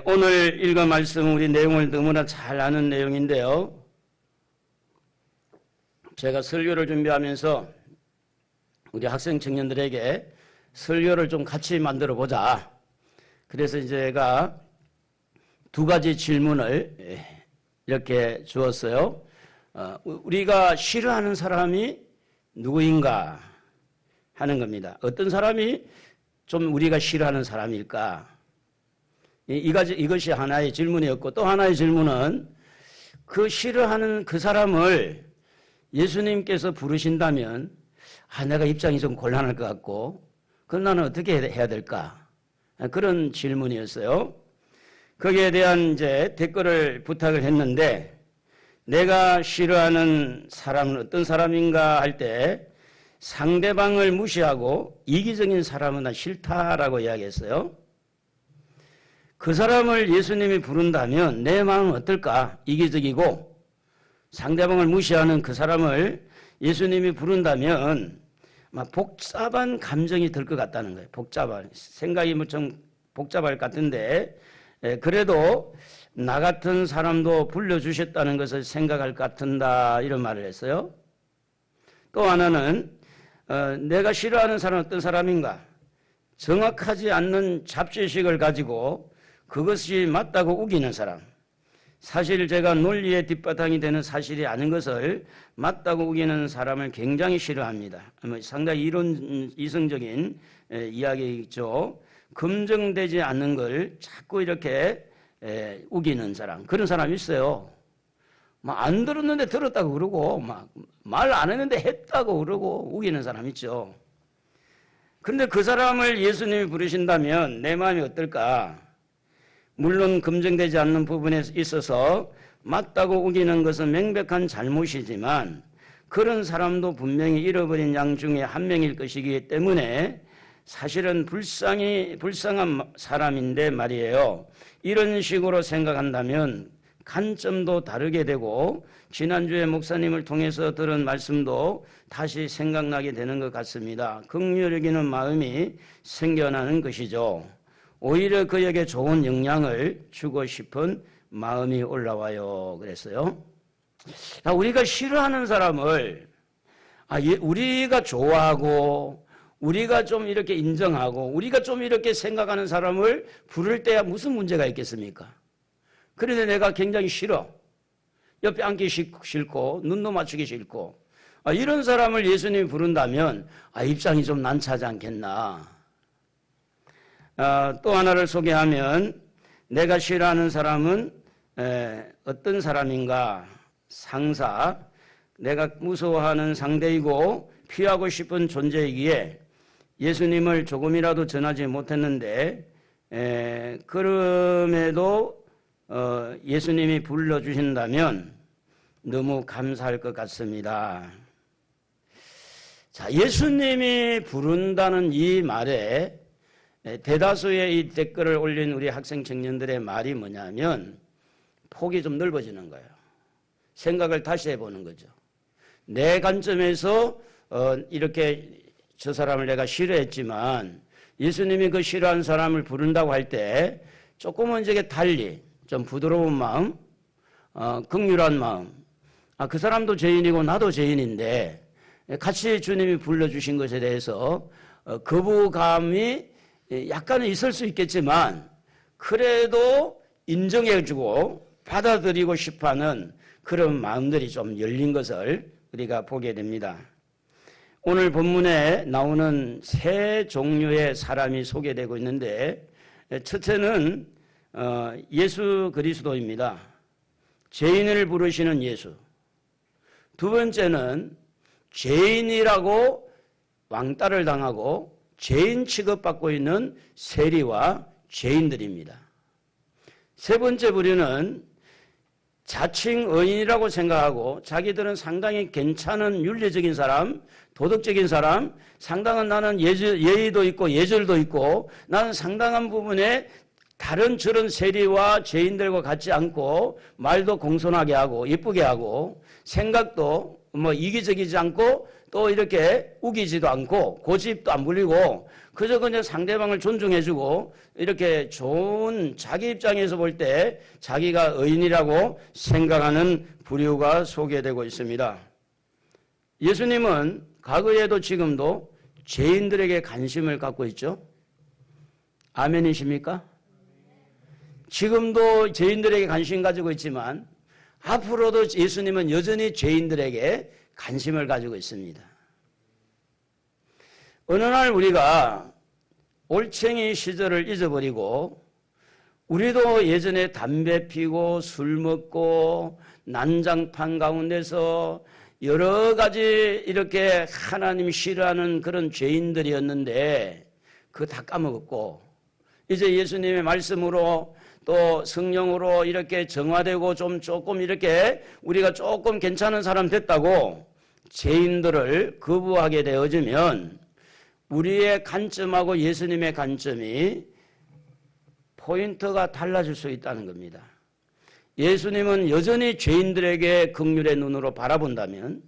오늘 읽은 말씀 우리 내용을 너무나 잘 아는 내용인데요. 제가 설교를 준비하면서 우리 학생 청년들에게 설교를 좀 같이 만들어 보자. 그래서 제가 두 가지 질문을 이렇게 주었어요. 우리가 싫어하는 사람이 누구인가 하는 겁니다. 어떤 사람이 좀 우리가 싫어하는 사람일까? 이것이 하나의 질문이었고, 또 하나의 질문은 그 싫어하는 그 사람을 예수님께서 부르신다면 내가 입장이 좀 곤란할 것 같고, 그럼 나는 어떻게 해야 될까? 그런 질문이었어요. 거기에 대한 이제 댓글을 부탁을 했는데, 내가 싫어하는 사람은 어떤 사람인가 할 때 상대방을 무시하고 이기적인 사람은 난 싫다라고 이야기했어요. 그 사람을 예수님이 부른다면 내 마음은 어떨까? 이기적이고 상대방을 무시하는 그 사람을 예수님이 부른다면 막 복잡한 감정이 들 것 같다는 거예요. 복잡한 생각이 좀 복잡할 것 같은데 그래도 나 같은 사람도 불러주셨다는 것을 생각할 것 같은다 이런 말을 했어요. 또 하나는 내가 싫어하는 사람은 어떤 사람인가? 정확하지 않는 잡지식을 가지고 그것이 맞다고 우기는 사람. 사실 제가 논리의 뒷바탕이 되는 사실이 아닌 것을 맞다고 우기는 사람을 굉장히 싫어합니다. 상당히 이성적인 이야기죠. 검증되지 않는 걸 자꾸 이렇게 우기는 사람. 그런 사람이 있어요. 안 들었는데 들었다고 그러고 말 안 했는데 했다고 그러고 우기는 사람 있죠. 그런데 그 사람을 예수님이 부르신다면 내 마음이 어떨까? 물론 검증되지 않는 부분에 있어서 맞다고 우기는 것은 명백한 잘못이지만 그런 사람도 분명히 잃어버린 양 중에 한 명일 것이기 때문에 사실은 불쌍한 사람인데 말이에요. 이런 식으로 생각한다면 관점도 다르게 되고 지난주에 목사님을 통해서 들은 말씀도 다시 생각나게 되는 것 같습니다. 긍휼 여기는 마음이 생겨나는 것이죠. 오히려 그에게 좋은 영향을 주고 싶은 마음이 올라와요. 그랬어요. 우리가 싫어하는 사람을 우리가 좋아하고 우리가 좀 이렇게 인정하고 우리가 좀 이렇게 생각하는 사람을 부를 때야 무슨 문제가 있겠습니까? 그런데 내가 굉장히 싫어. 옆에 앉기 싫고 눈도 맞추기 싫고 이런 사람을 예수님이 부른다면 입장이 좀 난처하지 않겠나. 또 하나를 소개하면 내가 싫어하는 사람은 어떤 사람인가? 상사, 내가 무서워하는 상대이고 피하고 싶은 존재이기에 예수님을 조금이라도 전하지 못했는데 그럼에도 예수님이 불러주신다면 너무 감사할 것 같습니다. 자, 예수님이 부른다는 이 말에 대다수의 이 댓글을 올린 우리 학생 청년들의 말이 뭐냐면 폭이 좀 넓어지는 거예요. 생각을 다시 해보는 거죠. 내 관점에서 이렇게 저 사람을 내가 싫어했지만 예수님이 그 싫어하는 사람을 부른다고 할 때 조금은 이제 달리 좀 부드러운 마음, 긍휼한 마음. 그 사람도 죄인이고 나도 죄인인데 같이 주님이 불러주신 것에 대해서 거부감이 약간은 있을 수 있겠지만 그래도 인정해주고 받아들이고 싶어하는 그런 마음들이 좀 열린 것을 우리가 보게 됩니다. 오늘 본문에 나오는 세 종류의 사람이 소개되고 있는데 첫째는 예수 그리스도입니다. 죄인을 부르시는 예수. 두 번째는 죄인이라고 왕따를 당하고 죄인 취급받고 있는 세리와 죄인들입니다. 세 번째 부류는 자칭 의인이라고 생각하고 자기들은 상당히 괜찮은 윤리적인 사람, 도덕적인 사람, 상당한 나는 예의도 있고 예절도 있고 나는 상당한 부분에 다른 저런 세리와 죄인들과 같지 않고 말도 공손하게 하고 예쁘게 하고 생각도 이기적이지 않고 또 이렇게 우기지도 않고 고집도 안 부리고 그저 그냥 상대방을 존중해주고 이렇게 좋은 자기 입장에서 볼 때 자기가 의인이라고 생각하는 부류가 소개되고 있습니다. 예수님은 과거에도 지금도 죄인들에게 관심을 갖고 있죠. 아멘이십니까? 지금도 죄인들에게 관심 가지고 있지만 앞으로도 예수님은 여전히 죄인들에게 관심을 가지고 있습니다. 어느 날 우리가 올챙이 시절을 잊어버리고 우리도 예전에 담배 피고 술 먹고 난장판 가운데서 여러 가지 이렇게 하나님 싫어하는 그런 죄인들이었는데 그거 다 까먹었고 이제 예수님의 말씀으로 또 성령으로 이렇게 정화되고 좀 조금 이렇게 우리가 조금 괜찮은 사람 됐다고 죄인들을 거부하게 되어지면 우리의 관점하고 예수님의 관점이 포인트가 달라질 수 있다는 겁니다. 예수님은 여전히 죄인들에게 긍휼의 눈으로 바라본다면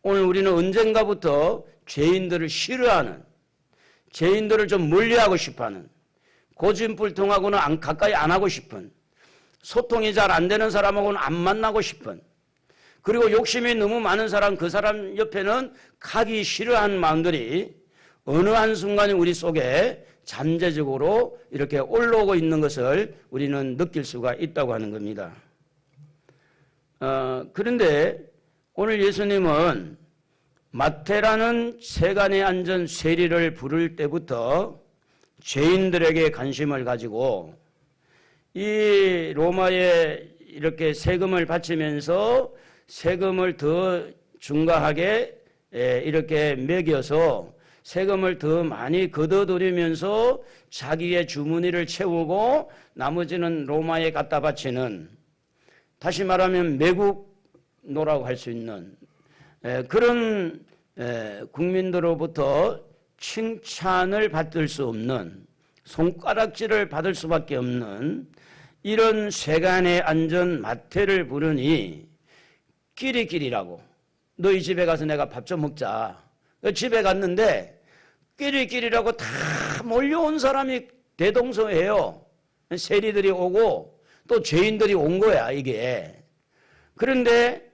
오늘 우리는 언젠가부터 죄인들을 싫어하는, 죄인들을 좀 멀리하고 싶어하는, 고집불통하고는 가까이 안 하고 싶은, 소통이 잘 안 되는 사람하고는 안 만나고 싶은, 그리고 욕심이 너무 많은 사람, 그 사람 옆에는 가기 싫어하는 마음들이 어느 한순간에 우리 속에 잠재적으로 이렇게 올라오고 있는 것을 우리는 느낄 수가 있다고 하는 겁니다. 그런데 오늘 예수님은 마태라는 세간에 앉은 세리를 부를 때부터 죄인들에게 관심을 가지고 이 로마에 이렇게 세금을 바치면서 세금을 더 중과하게 이렇게 매겨서 세금을 더 많이 걷어들이면서 자기의 주머니를 채우고 나머지는 로마에 갖다 바치는, 다시 말하면 매국노라고 할 수 있는 그런 국민들로부터 칭찬을 받을 수 없는, 손가락질을 받을 수밖에 없는 이런 세간에 앉은 마태를 부르니 끼리끼리라고, 너희 집에 가서 내가 밥 좀 먹자. 집에 갔는데 끼리끼리라고 다 몰려온 사람이 대동소이해요. 세리들이 오고 또 죄인들이 온 거야 이게. 그런데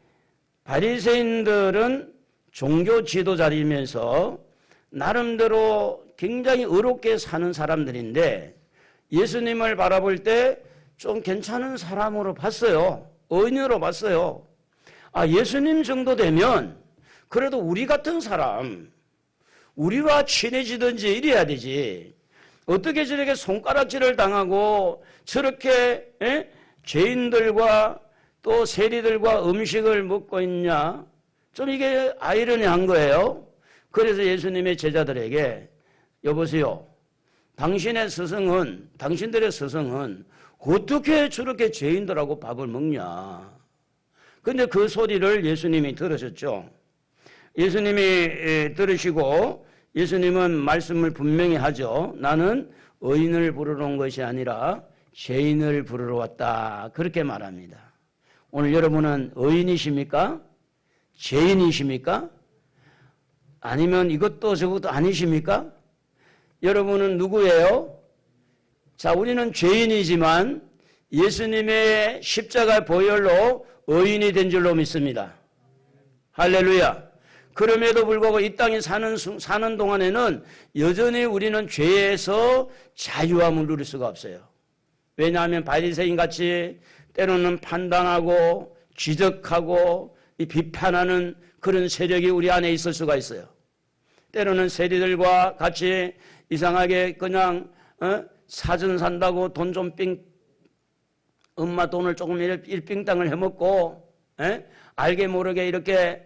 바리새인들은 종교 지도자이면서 나름대로 굉장히 의롭게 사는 사람들인데 예수님을 바라볼 때 좀 괜찮은 사람으로 봤어요. 의인으로 봤어요. 예수님 정도 되면 그래도 우리 같은 사람, 우리와 친해지든지 이래야 되지. 어떻게 저렇게 손가락질을 당하고 저렇게 죄인들과 또 세리들과 음식을 먹고 있냐. 좀 이게 아이러니한 거예요. 그래서 예수님의 제자들에게 여보세요. 당신들의 스승은 어떻게 저렇게 죄인들하고 밥을 먹냐. 근데 그 소리를 예수님이 들으셨죠. 예수님이 들으시고 예수님은 말씀을 분명히 하죠. 나는 의인을 부르러 온 것이 아니라 죄인을 부르러 왔다. 그렇게 말합니다. 오늘 여러분은 의인이십니까? 죄인이십니까? 아니면 이것도 저것도 아니십니까? 여러분은 누구예요? 자, 우리는 죄인이지만 예수님의 십자가 보혈로 의인이 된 줄로 믿습니다. 할렐루야. 그럼에도 불구하고 이 땅에 사는 동안에는 여전히 우리는 죄에서 자유함을 누릴 수가 없어요. 왜냐하면 바리새인같이 때로는 판단하고 지적하고 비판하는 그런 세력이 우리 안에 있을 수가 있어요. 때로는 세리들과 같이 이상하게 그냥 사전 산다고 돈 좀 엄마 돈을 조금 일빙땅을 해먹고 알게 모르게 이렇게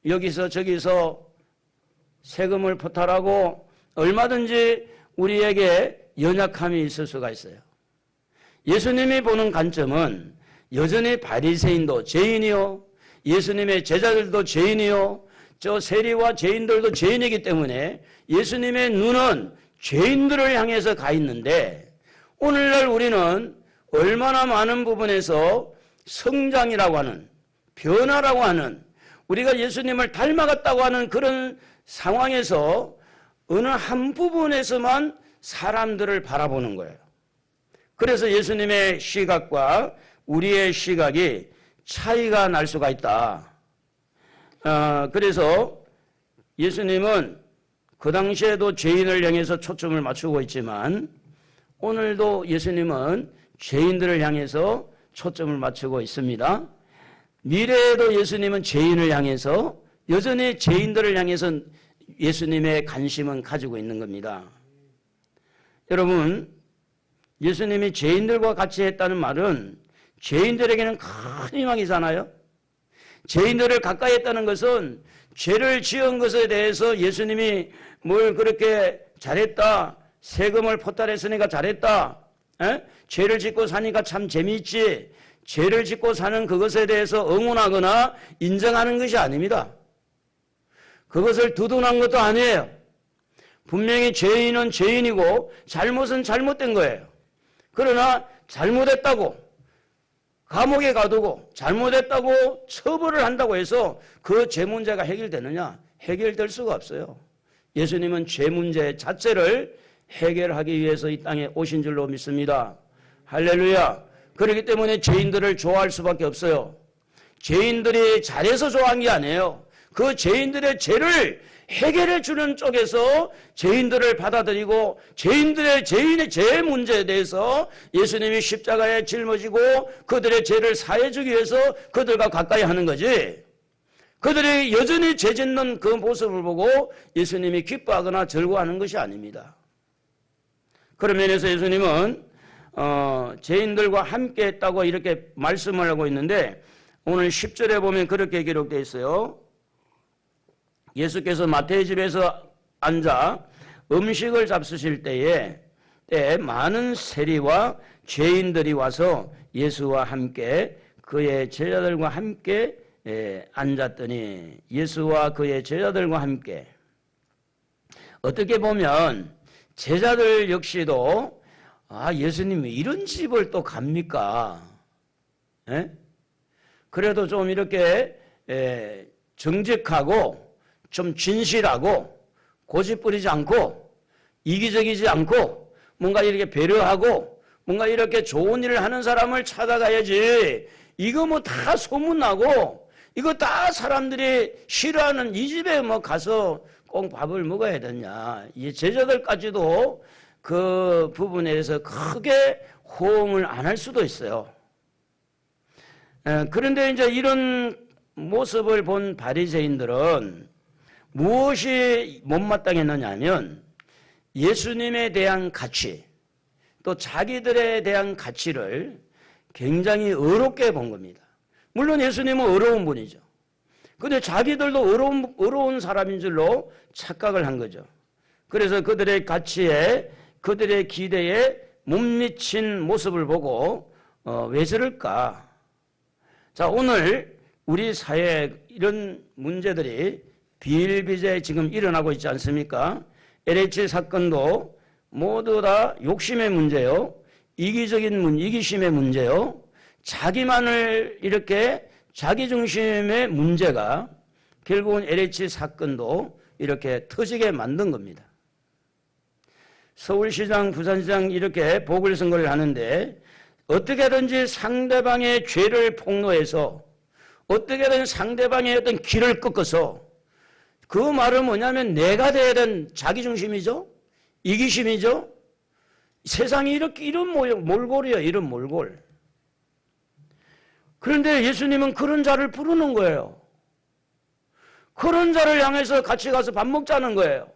여기서 저기서 세금을 포탈하고 얼마든지 우리에게 연약함이 있을 수가 있어요. 예수님이 보는 관점은 여전히 바리새인도 죄인이요, 예수님의 제자들도 죄인이요, 저 세리와 죄인들도 죄인이기 때문에 예수님의 눈은 죄인들을 향해서 가 있는데 오늘날 우리는 얼마나 많은 부분에서 성장이라고 하는, 변화라고 하는, 우리가 예수님을 닮아갔다고 하는 그런 상황에서 어느 한 부분에서만 사람들을 바라보는 거예요. 그래서 예수님의 시각과 우리의 시각이 차이가 날 수가 있다. 그래서 예수님은 그 당시에도 죄인을 향해서 초점을 맞추고 있지만 오늘도 예수님은 죄인들을 향해서 초점을 맞추고 있습니다. 미래에도 예수님은 죄인을 향해서 여전히 죄인들을 향해서 예수님의 관심은 가지고 있는 겁니다. 여러분, 예수님이 죄인들과 같이 했다는 말은 죄인들에게는 큰 희망이잖아요. 죄인들을 가까이 했다는 것은 죄를 지은 것에 대해서 예수님이 뭘 그렇게 잘했다, 세금을 포탈했으니까 잘했다, 죄를 짓고 사니까 참 재미있지, 죄를 짓고 사는 그것에 대해서 응원하거나 인정하는 것이 아닙니다. 그것을 두둔한 것도 아니에요. 분명히 죄인은 죄인이고 잘못은 잘못된 거예요. 그러나 잘못했다고 감옥에 가두고 잘못했다고 처벌을 한다고 해서 그 죄 문제가 해결되느냐? 해결될 수가 없어요. 예수님은 죄 문제 자체를 해결하기 위해서 이 땅에 오신 줄로 믿습니다. 할렐루야. 그렇기 때문에 죄인들을 좋아할 수밖에 없어요. 죄인들이 잘해서 좋아한 게 아니에요. 그 죄인들의 죄를 해결해 주는 쪽에서 죄인들을 받아들이고 죄인의 죄 문제에 대해서 예수님이 십자가에 짊어지고 그들의 죄를 사해 주기 위해서 그들과 가까이 하는 거지. 그들이 여전히 죄 짓는 그 모습을 보고 예수님이 기뻐하거나 즐거워하는 것이 아닙니다. 그런 면에서 예수님은 죄인들과 함께 했다고 이렇게 말씀을 하고 있는데 오늘 10절에 보면 그렇게 기록되어 있어요. 예수께서 마태의 집에서 앉아 음식을 잡수실 때에 많은 세리와 죄인들이 와서 예수와 함께 그의 제자들과 함께 앉았더니 예수와 그의 제자들과 함께 어떻게 보면 제자들 역시도 예수님이 이런 집을 또 갑니까? 그래도 좀 이렇게 정직하고 좀 진실하고 고집 부리지 않고 이기적이지 않고 뭔가 이렇게 배려하고 뭔가 이렇게 좋은 일을 하는 사람을 찾아가야지. 이거 뭐 다 소문나고 이거 다 사람들이 싫어하는 이 집에 뭐 가서 꼭 밥을 먹어야 되냐. 이 제자들까지도 그 부분에 대해서 크게 호응을 안 할 수도 있어요. 그런데 이제 이런 모습을 본 바리새인들은 무엇이 못마땅했느냐 하면 예수님에 대한 가치 또 자기들에 대한 가치를 굉장히 어렵게 본 겁니다. 물론 예수님은 어려운 분이죠. 그런데 자기들도 어려운 사람인 줄로 착각을 한 거죠. 그래서 그들의 가치에 그들의 기대에 못 미친 모습을 보고 왜 저럴까? 자, 오늘 우리 사회에 이런 문제들이 비일비재 지금 일어나고 있지 않습니까? LH 사건도 모두 다 욕심의 문제요. 이기심의 문제요. 자기만을 이렇게 자기중심의 문제가 결국은 LH 사건도 이렇게 터지게 만든 겁니다. 서울시장, 부산시장 이렇게 보궐선거를 하는데 어떻게든지 상대방의 죄를 폭로해서 어떻게든 상대방의 어떤 길을 꺾어서 그 말은 뭐냐면 내가 돼야 되는 자기중심이죠. 이기심이죠. 세상이 이런 몰골이에요. 이런 몰골. 그런데 예수님은 그런 자를 부르는 거예요. 그런 자를 향해서 같이 가서 밥 먹자는 거예요.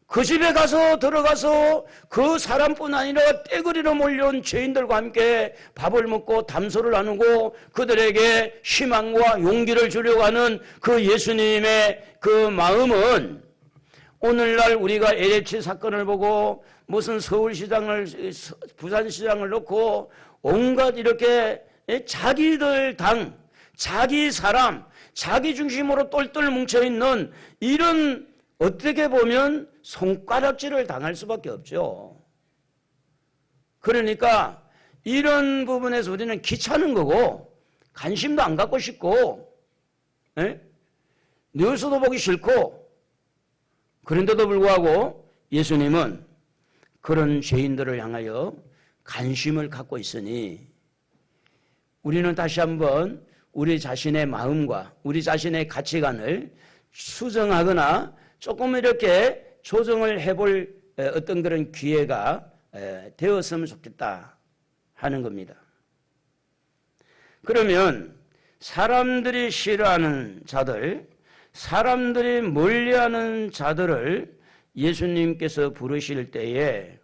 그 집에 들어가서 그 사람뿐 아니라 떼거리로 몰려온 죄인들과 함께 밥을 먹고 담소를 나누고 그들에게 희망과 용기를 주려고 하는 그 예수님의 그 마음은 오늘날 우리가 LH 사건을 보고 무슨 서울시장을 부산시장을 놓고 온갖 이렇게 자기들 당, 자기 사람, 자기 중심으로 똘똘 뭉쳐있는 이런 어떻게 보면 손가락질을 당할 수밖에 없죠. 그러니까 이런 부분에서 우리는 귀찮은 거고 관심도 안 갖고 싶고 뉴스도 보기 싫고, 그런데도 불구하고 예수님은 그런 죄인들을 향하여 관심을 갖고 있으니 우리는 다시 한번 우리 자신의 마음과 우리 자신의 가치관을 수정하거나 조금 이렇게 조정을 해볼 어떤 그런 기회가 되었으면 좋겠다 하는 겁니다. 그러면 사람들이 싫어하는 자들, 사람들이 멀리하는 자들을 예수님께서 부르실 때에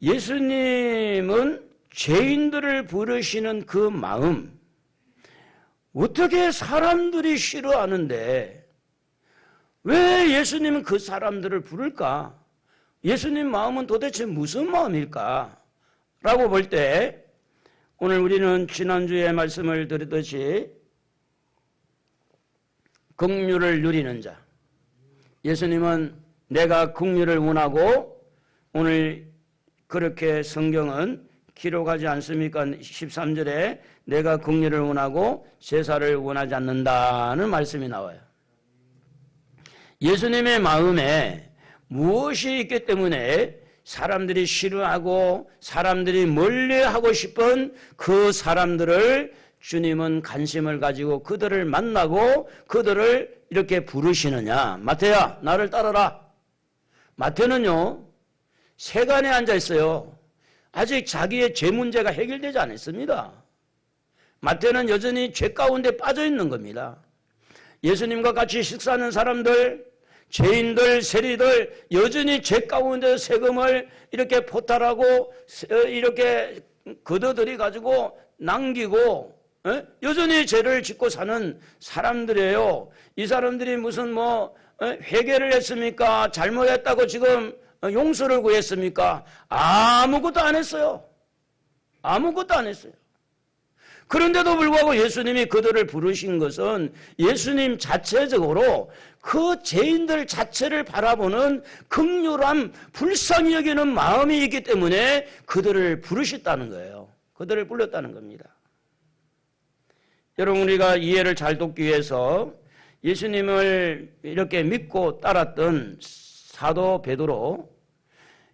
예수님은 죄인들을 부르시는 그 마음, 어떻게 사람들이 싫어하는데 왜 예수님은 그 사람들을 부를까? 예수님 마음은 도대체 무슨 마음일까? 라고 볼 때 오늘 우리는 지난주에 말씀을 드렸듯이 긍휼을 누리는 자, 예수님은 내가 긍휼을 원하고 오늘 그렇게 성경은 기록하지 않습니까? 13절에 내가 긍휼을 원하고 제사를 원하지 않는다는 말씀이 나와요. 예수님의 마음에 무엇이 있기 때문에 사람들이 싫어하고 사람들이 멀리하고 싶은 그 사람들을 주님은 관심을 가지고 그들을 만나고 그들을 이렇게 부르시느냐. 마태야, 나를 따르라. 마태는요, 세간에 앉아 있어요. 아직 자기의 죄 문제가 해결되지 않았습니다. 마태는 여전히 죄 가운데 빠져 있는 겁니다. 예수님과 같이 식사하는 사람들, 죄인들, 세리들 여전히 죄 가운데 세금을 이렇게 포탈하고 이렇게 걷어들이 가지고 남기고 여전히 죄를 짓고 사는 사람들이에요. 이 사람들이 무슨 회개를 했습니까? 잘못했다고 지금 용서를 구했습니까? 아무것도 안 했어요. 아무것도 안 했어요. 그런데도 불구하고 예수님이 그들을 부르신 것은 예수님 자체적으로 그 죄인들 자체를 바라보는 긍휼함, 불쌍히 여기는 마음이 있기 때문에 그들을 부르셨다는 거예요. 그들을 불렀다는 겁니다. 여러분, 우리가 이해를 잘 돕기 위해서 예수님을 이렇게 믿고 따랐던 사도 베드로,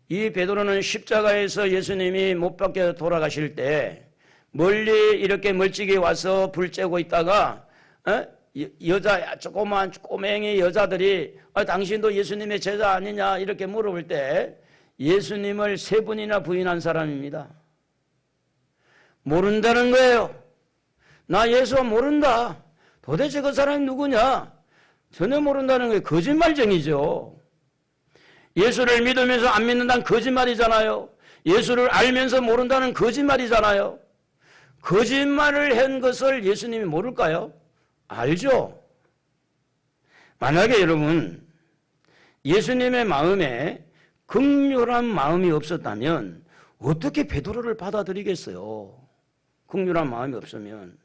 이 베드로는 십자가에서 예수님이 못 박혀 돌아가실 때 멀리 이렇게 멀찍이 와서 불 쬐고 있다가 여자 조그만 꼬맹이 여자들이 당신도 예수님의 제자 아니냐 이렇게 물어볼 때 예수님을 3번이나 부인한 사람입니다. 모른다는 거예요. 나 예수 모른다. 도대체 그 사람이 누구냐? 전혀 모른다는 거예요. 거짓말쟁이죠. 예수를 믿으면서 안 믿는다는 거짓말이잖아요. 예수를 알면서 모른다는 거짓말이잖아요. 거짓말을 한 것을 예수님이 모를까요? 알죠. 만약에 여러분 예수님의 마음에 긍휼한 마음이 없었다면 어떻게 베드로를 받아들이겠어요? 긍휼한 마음이 없으면.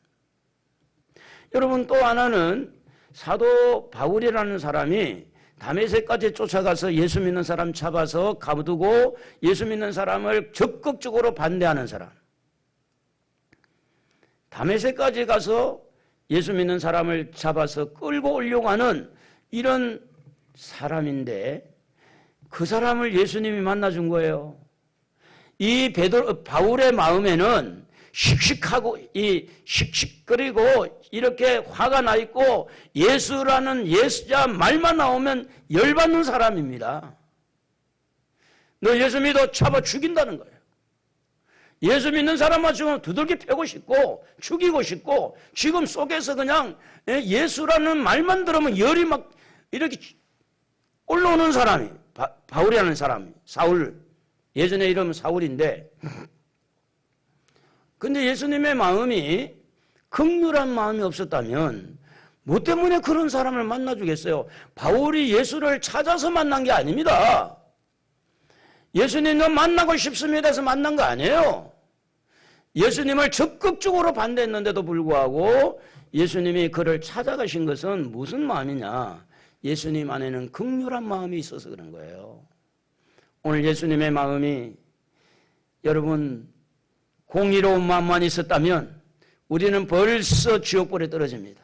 여러분, 또 하나는 사도 바울이라는 사람이 다메섹까지 쫓아가서 예수 믿는 사람 잡아서 가두고 예수 믿는 사람을 적극적으로 반대하는 사람. 다메섹까지 가서 예수 믿는 사람을 잡아서 끌고 오려고 하는 이런 사람인데 그 사람을 예수님이 만나준 거예요. 이 바울의 마음에는 씩씩하고 씩씩거리고 이렇게 화가 나 있고 예수라는 예수자 말만 나오면 열받는 사람입니다. 너 예수 믿어 잡아 죽인다는 거예요. 예수 믿는 사람만 지금 두들겨 패고 싶고 죽이고 싶고 지금 속에서 그냥 예수라는 말만 들으면 열이 막 이렇게 올라오는 사람이 바울이라는 사람이 사울, 예전에 이름은 사울인데, 근데 예수님의 마음이 긍휼한 마음이 없었다면 뭐 때문에 그런 사람을 만나주겠어요? 바울이 예수를 찾아서 만난 게 아닙니다. 예수님을 만나고 싶습니다 해서 만난 거 아니에요. 예수님을 적극적으로 반대했는데도 불구하고 예수님이 그를 찾아가신 것은 무슨 마음이냐? 예수님 안에는 긍휼한 마음이 있어서 그런 거예요. 오늘 예수님의 마음이 여러분 공의로운 마음만 있었다면 우리는 벌써 지옥불에 떨어집니다.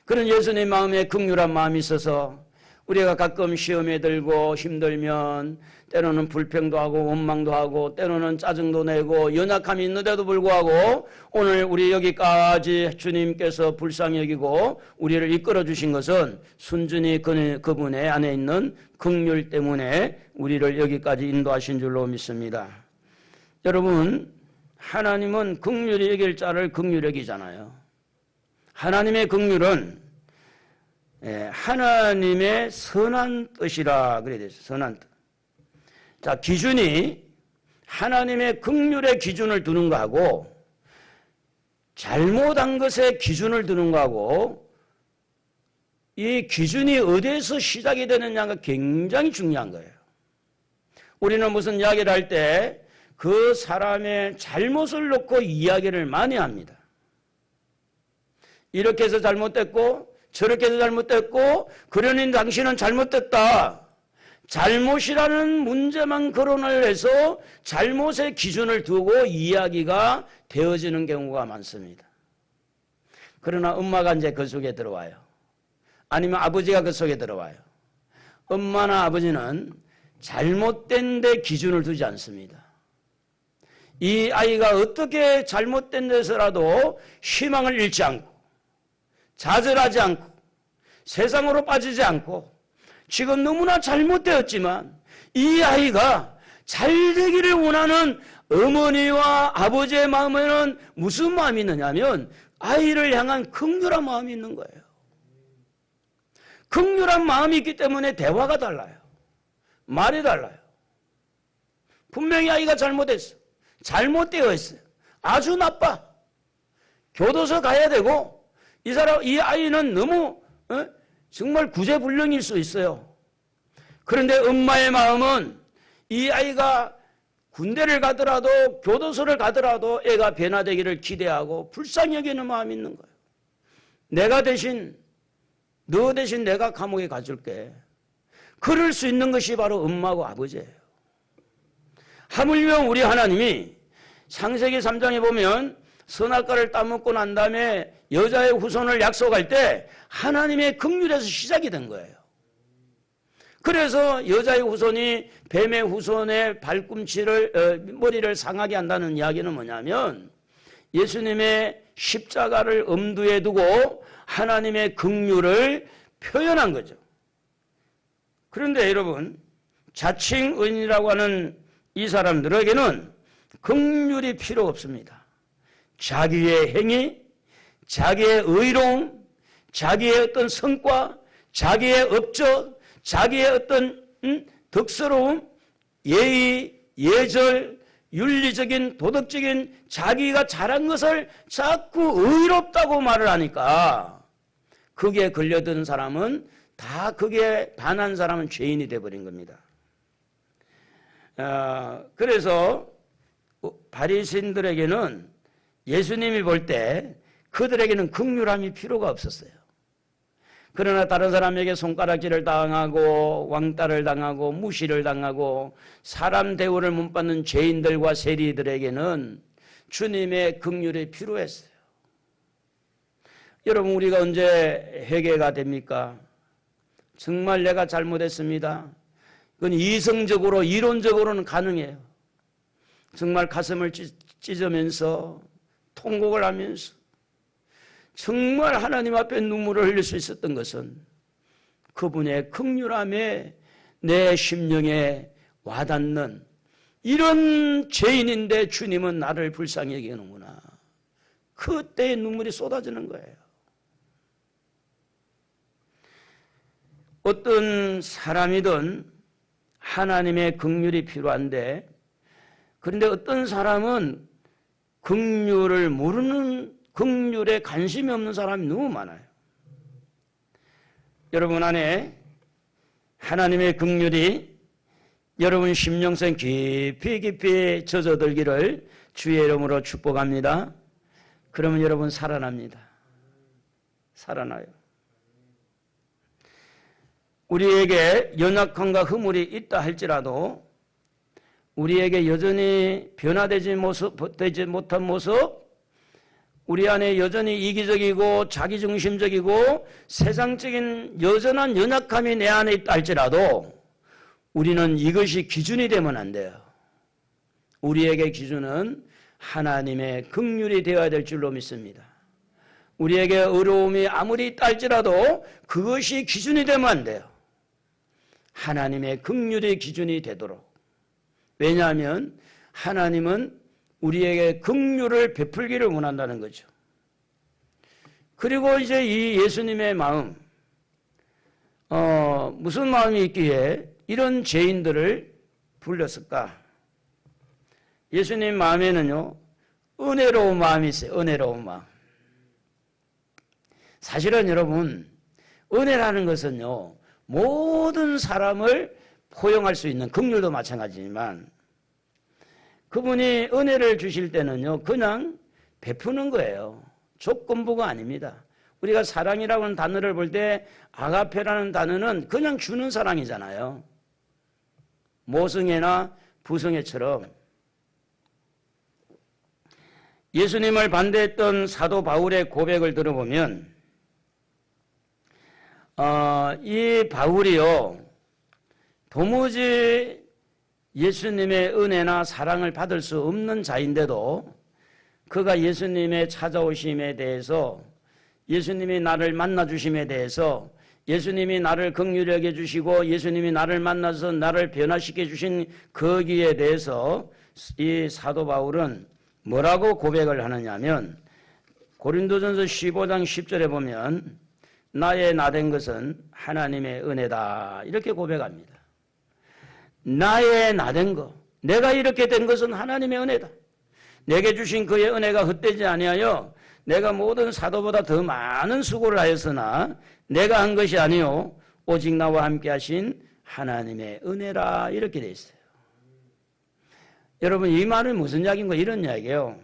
그런 예수님 마음에 긍휼한 마음이 있어서 우리가 가끔 시험에 들고 힘들면 때로는 불평도 하고 원망도 하고 때로는 짜증도 내고 연약함이 있는데도 불구하고 오늘 우리 여기까지 주님께서 불쌍히 여기고 우리를 이끌어 주신 것은 순전히 그분의 안에 있는 긍휼 때문에 우리를 여기까지 인도하신 줄로 믿습니다. 여러분, 하나님은 긍휼히 여길 자를 긍휼히 여기잖아요. 하나님의 긍휼은 하나님의 선한 뜻이라 그래야 되죠. 선한 뜻. 자, 기준이 하나님의 긍휼의 기준을 두는 거하고 잘못한 것에 기준을 두는 거하고 이 기준이 어디에서 시작이 되느냐가 굉장히 중요한 거예요. 우리는 무슨 이야기를 할 때 그 사람의 잘못을 놓고 이야기를 많이 합니다. 이렇게 해서 잘못됐고 저렇게 해서 잘못됐고 그러니 당신은 잘못됐다. 잘못이라는 문제만 거론을 해서 잘못의 기준을 두고 이야기가 되어지는 경우가 많습니다. 그러나 엄마가 이제 그 속에 들어와요. 아니면 아버지가 그 속에 들어와요. 엄마나 아버지는 잘못된 데 기준을 두지 않습니다. 이 아이가 어떻게 잘못된 데서라도 희망을 잃지 않고 좌절하지 않고 세상으로 빠지지 않고 지금 너무나 잘못되었지만 이 아이가 잘 되기를 원하는 어머니와 아버지의 마음에는 무슨 마음이 있느냐면 아이를 향한 긍휼한 마음이 있는 거예요. 긍휼한 마음이 있기 때문에 대화가 달라요. 말이 달라요. 분명히 아이가 잘못했어. 잘못되어 있어요. 아주 나빠. 교도소 가야 되고 이 아이는 너무 정말 구제불능일 수 있어요. 그런데 엄마의 마음은 이 아이가 군대를 가더라도 교도소를 가더라도 애가 변화되기를 기대하고 불쌍히 여기는 마음이 있는 거예요. 너 대신 내가 감옥에 가줄게. 그럴 수 있는 것이 바로 엄마고 아버지예요. 하물며 우리 하나님이 창세기 3장에 보면 선악과를 따먹고 난 다음에 여자의 후손을 약속할 때 하나님의 긍휼에서 시작이 된 거예요. 그래서 여자의 후손이 뱀의 후손의 머리를 상하게 한다는 이야기는 뭐냐면 예수님의 십자가를 엄두에 두고 하나님의 긍휼을 표현한 거죠. 그런데 여러분, 자칭 의인이라고 하는 이 사람들에게는 긍휼이 필요 없습니다. 자기의 행위, 자기의 의로움, 자기의 어떤 성과, 자기의 업적, 자기의 어떤 덕스러움, 예의, 예절, 윤리적인 도덕적인 자기가 잘한 것을 자꾸 의롭다고 말을 하니까 거기에 걸려든 사람은 다 거기에 반한 사람은 죄인이 되어버린 겁니다. 그래서 바리새인들에게는 예수님이 볼 때 그들에게는 긍휼함이 필요가 없었어요. 그러나 다른 사람에게 손가락질을 당하고 왕따를 당하고 무시를 당하고 사람 대우를 못 받는 죄인들과 세리들에게는 주님의 긍휼이 필요했어요. 여러분, 우리가 언제 회개가 됩니까? 정말 내가 잘못했습니다. 그건 이성적으로 이론적으로는 가능해요. 정말 가슴을 찢으면서 통곡을 하면서 정말 하나님 앞에 눈물을 흘릴 수 있었던 것은 그분의 긍휼함에 내 심령에 와닿는 이런 죄인인데 주님은 나를 불쌍히 여기는구나. 그때의 눈물이 쏟아지는 거예요. 어떤 사람이든 하나님의 긍휼이 필요한데 그런데 어떤 사람은 긍휼을 모르는 긍휼에 관심이 없는 사람이 너무 많아요. 여러분 안에 하나님의 긍휼이 여러분 심령성 깊이 깊이 젖어들기를 주의 이름으로 축복합니다. 그러면 여러분 살아납니다. 살아나요. 우리에게 연약함과 허물이 있다 할지라도 우리에게 여전히 변화되지 못한 모습, 우리 안에 여전히 이기적이고 자기중심적이고 세상적인 여전한 연약함이 내 안에 있다 할지라도 우리는 이것이 기준이 되면 안 돼요. 우리에게 기준은 하나님의 긍휼이 되어야 될 줄로 믿습니다. 우리에게 어려움이 아무리 있다 할지라도 그것이 기준이 되면 안 돼요. 하나님의 긍휼의 기준이 되도록. 왜냐하면 하나님은 우리에게 긍휼을 베풀기를 원한다는 거죠. 그리고 이제 이 예수님의 마음, 무슨 마음이 있기에 이런 죄인들을 불렀을까? 예수님 마음에는요, 은혜로운 마음이 있어요. 은혜로운 마음. 사실은 여러분, 은혜라는 것은요, 모든 사람을 포용할 수 있는, 긍휼도 마찬가지지만 그분이 은혜를 주실 때는요, 그냥 베푸는 거예요. 조건부가 아닙니다. 우리가 사랑이라고 하는 단어를 볼 때 아가페라는 단어는 그냥 주는 사랑이잖아요. 모성애나 부성애처럼. 예수님을 반대했던 사도 바울의 고백을 들어보면 이 바울이요, 도무지 예수님의 은혜나 사랑을 받을 수 없는 자인데도 그가 예수님의 찾아오심에 대해서, 예수님이 나를 만나주심에 대해서, 예수님이 나를 긍휼히 여겨주시고 예수님이 나를 만나서 나를 변화시켜 주신 거기에 대해서 이 사도 바울은 뭐라고 고백을 하느냐면, 고린도전서 15장 10절에 보면 나의 나된 것은 하나님의 은혜다, 이렇게 고백합니다. 나의 나된 것, 내가 이렇게 된 것은 하나님의 은혜다. 내게 주신 그의 은혜가 헛되지 아니하여 내가 모든 사도보다 더 많은 수고를 하였으나 내가 한 것이 아니요 오직 나와 함께 하신 하나님의 은혜라, 이렇게 돼 있어요. 여러분, 이 말은 무슨 이야기인가? 이런 이야기예요.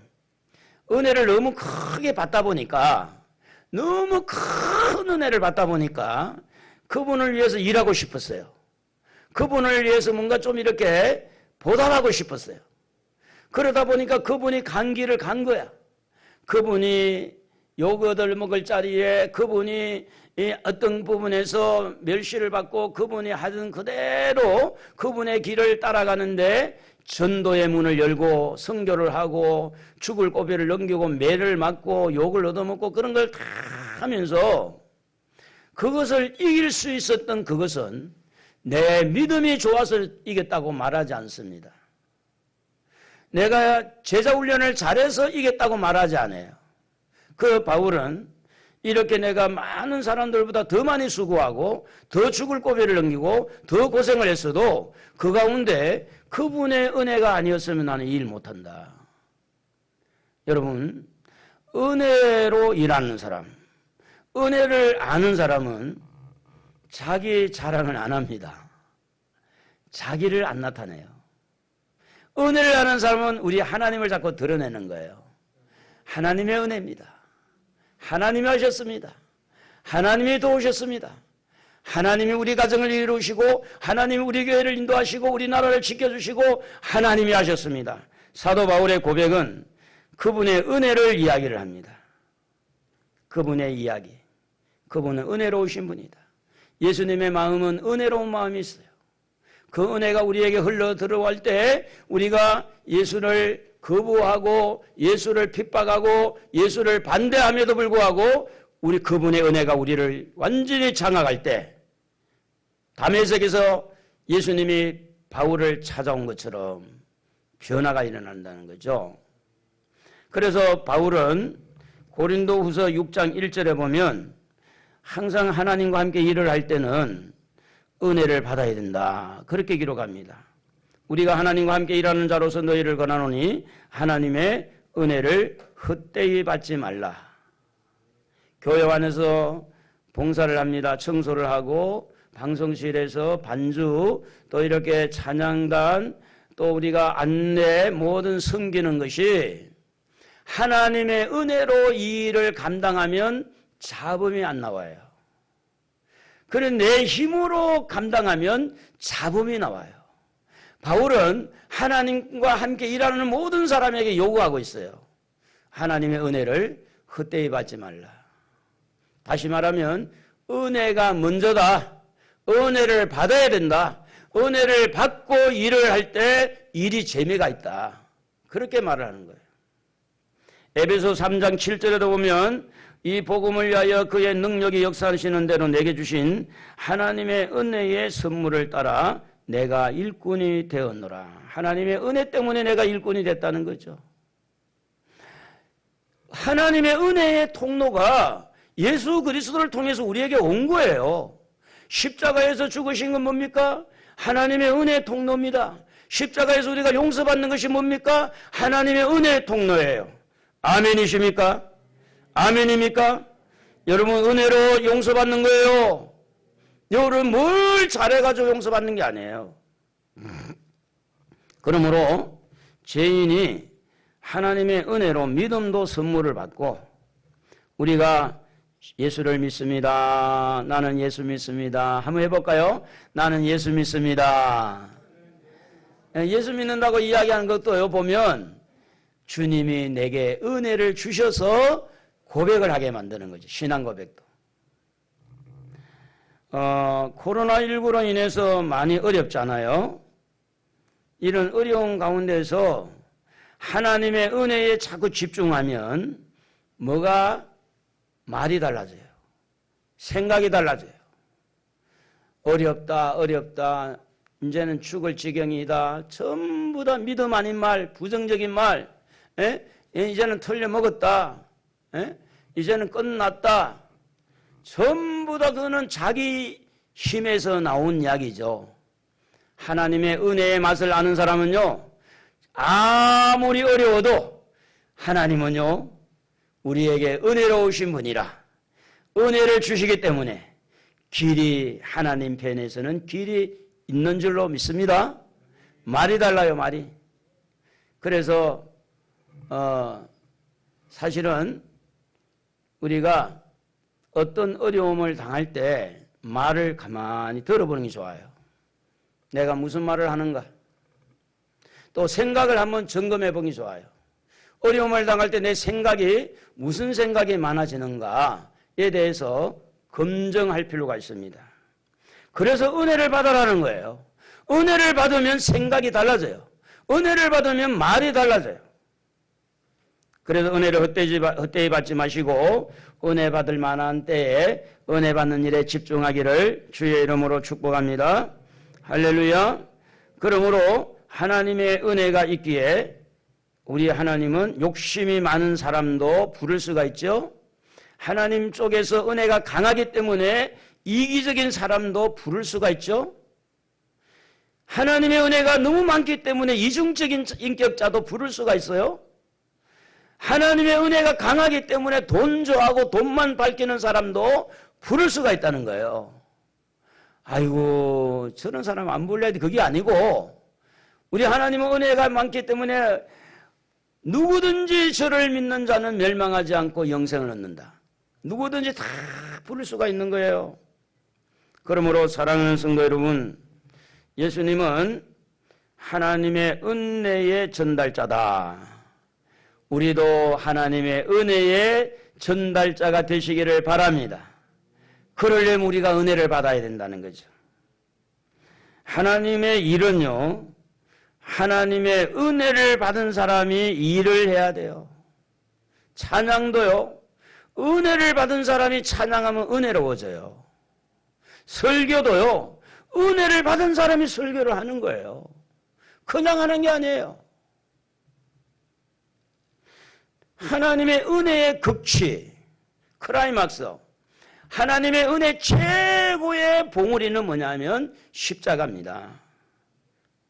은혜를 너무 크게 받다 보니까, 너무 큰 은혜를 받다 보니까 그분을 위해서 일하고 싶었어요. 그분을 위해서 뭔가 좀 이렇게 보답하고 싶었어요. 그러다 보니까 그분이 간 길을 간 거야. 그분이 요거들 먹을 자리에 그분이 어떤 부분에서 멸시를 받고 그분이 하던 그대로 그분의 길을 따라가는데 전도의 문을 열고 선교를 하고 죽을 고비를 넘기고 매를 맞고 욕을 얻어먹고 그런 걸 다 하면서 그것을 이길 수 있었던 그것은 내 믿음이 좋아서 이겼다고 말하지 않습니다. 내가 제자 훈련을 잘해서 이겼다고 말하지 않아요. 그 바울은 이렇게 내가 많은 사람들보다 더 많이 수고하고 더 죽을 고비를 넘기고 더 고생을 했어도 그 가운데 그분의 은혜가 아니었으면 나는 일 못한다. 여러분, 은혜로 일하는 사람, 은혜를 아는 사람은 자기 자랑을 안 합니다. 자기를 안 나타내요. 은혜를 아는 사람은 우리 하나님을 자꾸 드러내는 거예요. 하나님의 은혜입니다. 하나님이 하셨습니다. 하나님이 도우셨습니다. 하나님이 우리 가정을 이루시고 하나님이 우리 교회를 인도하시고 우리나라를 지켜주시고 하나님이 하셨습니다. 사도 바울의 고백은 그분의 은혜를 이야기를 합니다. 그분의 이야기. 그분은 은혜로우신 분이다. 예수님의 마음은 은혜로운 마음이 있어요. 그 은혜가 우리에게 흘러 들어올 때 우리가 예수를 거부하고 예수를 핍박하고 예수를 반대함에도 불구하고 우리 그분의 은혜가 우리를 완전히 장악할 때 다메섹에서 예수님이 바울을 찾아온 것처럼 변화가 일어난다는 거죠. 그래서 바울은 고린도후서 6장 1절에 보면 항상 하나님과 함께 일을 할 때는 은혜를 받아야 된다, 그렇게 기록합니다. 우리가 하나님과 함께 일하는 자로서 너희를 권하노니 하나님의 은혜를 헛되이 받지 말라. 교회 안에서 봉사를 합니다. 청소를 하고 방송실에서 반주, 또 이렇게 찬양단, 또 우리가 안내 모든 섬기는 것이 하나님의 은혜로 이 일을 감당하면 잡음이 안 나와요. 그런 내 힘으로 감당하면 잡음이 나와요. 바울은 하나님과 함께 일하는 모든 사람에게 요구하고 있어요. 하나님의 은혜를 헛되이 받지 말라. 다시 말하면 은혜가 먼저다. 은혜를 받아야 된다. 은혜를 받고 일을 할 때 일이 재미가 있다. 그렇게 말을 하는 거예요. 에베소 3장 7절에도 보면 이 복음을 위하여 그의 능력이 역사하시는 대로 내게 주신 하나님의 은혜의 선물을 따라 내가 일꾼이 되었노라. 하나님의 은혜 때문에 내가 일꾼이 됐다는 거죠. 하나님의 은혜의 통로가 예수 그리스도를 통해서 우리에게 온 거예요. 십자가에서 죽으신 건 뭡니까? 하나님의 은혜의 통로입니다. 십자가에서 우리가 용서받는 것이 뭡니까? 하나님의 은혜의 통로예요. 아멘이십니까? 아멘입니까? 여러분 은혜로 용서받는 거예요. 여러분 뭘 잘해가지고 용서받는 게 아니에요. 그러므로 죄인이 하나님의 은혜로 믿음도 선물을 받고 우리가 예수를 믿습니다. 나는 예수 믿습니다. 한번 해볼까요? 나는 예수 믿습니다. 예수 믿는다고 이야기하는 것도요 보면 주님이 내게 은혜를 주셔서 고백을 하게 만드는 거죠. 신앙 고백도. 코로나19로 인해서 많이 어렵잖아요. 이런 어려운 가운데서 하나님의 은혜에 자꾸 집중하면 뭐가 말이 달라져요. 생각이 달라져요. 어렵다, 어렵다. 이제는 죽을 지경이다. 전부 다 믿음 아닌 말, 부정적인 말. 이제는 틀려먹었다. 이제는 끝났다. 전부 다 그거는 자기 힘에서 나온 이야기죠. 하나님의 은혜의 맛을 아는 사람은요, 아무리 어려워도 하나님은요, 우리에게 은혜로우신 분이라 은혜를 주시기 때문에 길이 하나님 편에서는 길이 있는 줄로 믿습니다. 말이 달라요, 말이. 그래서 사실은 우리가 어떤 어려움을 당할 때 말을 가만히 들어보는 게 좋아요. 내가 무슨 말을 하는가? 또 생각을 한번 점검해 보는 게 좋아요. 어려움을 당할 때 내 생각이 무슨 생각이 많아지는가에 대해서 검증할 필요가 있습니다. 그래서 은혜를 받아라는 거예요. 은혜를 받으면 생각이 달라져요. 은혜를 받으면 말이 달라져요. 그래서 은혜를 헛되이 받지 마시고 은혜 받을 만한 때에 은혜 받는 일에 집중하기를 주의 이름으로 축복합니다. 할렐루야. 그러므로 하나님의 은혜가 있기에 우리 하나님은 욕심이 많은 사람도 부를 수가 있죠. 하나님 쪽에서 은혜가 강하기 때문에 이기적인 사람도 부를 수가 있죠. 하나님의 은혜가 너무 많기 때문에 이중적인 인격자도 부를 수가 있어요. 하나님의 은혜가 강하기 때문에 돈 좋아하고 돈만 밝히는 사람도 부를 수가 있다는 거예요. 아이고 저런 사람 안 불러야 돼. 그게 아니고 우리 하나님은 은혜가 많기 때문에 누구든지 저를 믿는 자는 멸망하지 않고 영생을 얻는다. 누구든지 다 부를 수가 있는 거예요. 그러므로 사랑하는 성도 여러분, 예수님은 하나님의 은혜의 전달자다. 우리도 하나님의 은혜의 전달자가 되시기를 바랍니다. 그러려면 우리가 은혜를 받아야 된다는 거죠. 하나님의 일은요, 하나님의 은혜를 받은 사람이 일을 해야 돼요. 찬양도요, 은혜를 받은 사람이 찬양하면 은혜로워져요. 설교도요, 은혜를 받은 사람이 설교를 하는 거예요. 그냥 하는 게 아니에요. 하나님의 은혜의 극치, 클라이막스, 하나님의 은혜 최고의 봉우리는 뭐냐면 십자가입니다.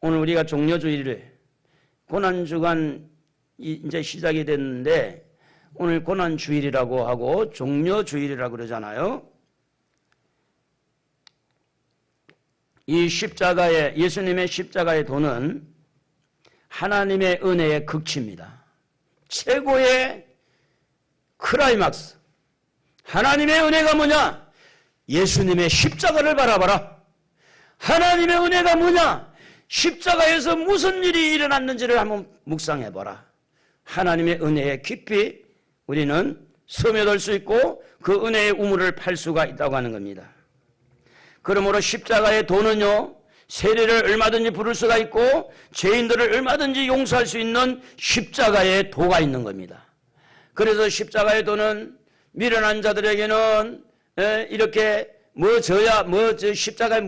오늘 우리가 종려주일을, 고난주간 이제 시작이 됐는데 오늘 고난주일이라고 하고 종려주일이라고 그러잖아요. 이 십자가의, 예수님의 십자가의 도는 하나님의 은혜의 극치입니다. 최고의 클라이막스. 하나님의 은혜가 뭐냐? 예수님의 십자가를 바라봐라. 하나님의 은혜가 뭐냐? 십자가에서 무슨 일이 일어났는지를 한번 묵상해봐라. 하나님의 은혜에 깊이 우리는 스며들 수 있고 그 은혜의 우물을 팔 수가 있다고 하는 겁니다. 그러므로 십자가의 도는요, 세리를 얼마든지 부를 수가 있고 죄인들을 얼마든지 용서할 수 있는 십자가의 도가 있는 겁니다. 그래서 십자가의 도는 미련한 자들에게는 이렇게 저 십자가에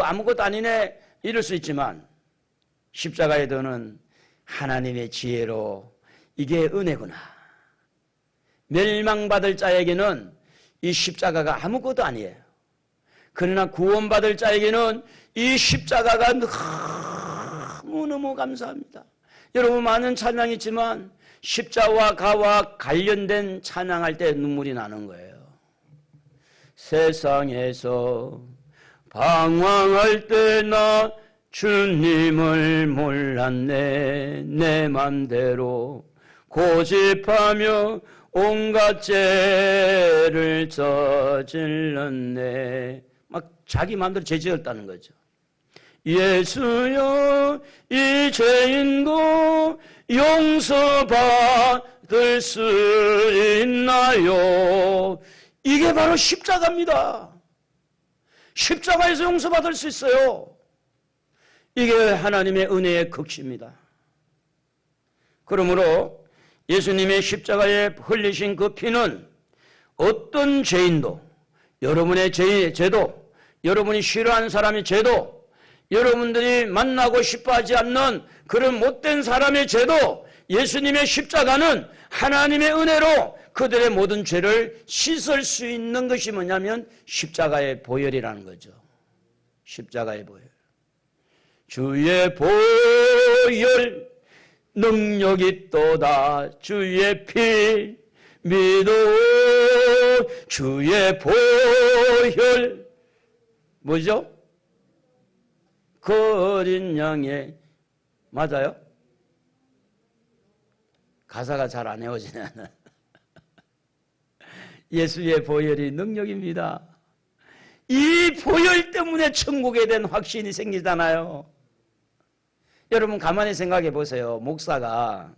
아무것도 아니네 이럴 수 있지만, 십자가의 도는 하나님의 지혜로 이게 은혜구나. 멸망받을 자에게는 이 십자가가 아무것도 아니에요. 그러나 구원받을 자에게는 이 십자가가 너무너무 감사합니다. 여러분, 많은 찬양이 있지만 십자가와 관련된 찬양할 때 눈물이 나는 거예요. 세상에서 방황할 때 나 주님을 몰랐네. 내 맘대로 고집하며 온갖 죄를 저질렀네. 막 자기 마음대로 죄 지었다는 거죠. 예수여, 이 죄인도 용서받을 수 있나요? 이게 바로 십자가입니다. 십자가에서 용서받을 수 있어요. 이게 하나님의 은혜의 극치입니다. 그러므로 예수님의 십자가에 흘리신 그 피는 어떤 죄인도, 여러분의 죄도, 여러분이 싫어하는 사람의 죄도, 여러분들이 만나고 싶어하지 않는 그런 못된 사람의 죄도, 예수님의 십자가는 하나님의 은혜로 그들의 모든 죄를 씻을 수 있는 것이 뭐냐면 십자가의 보혈이라는 거죠. 십자가의 보혈. 주의 보혈 능력이 또다. 주의 피 믿어. 주의 보혈 뭐죠? 그 어린 양의, 맞아요? 가사가 잘 안 외워지네. 예수의 보혈이 능력입니다. 이 보혈 때문에 천국에 대한 확신이 생기잖아요. 여러분, 가만히 생각해 보세요. 목사가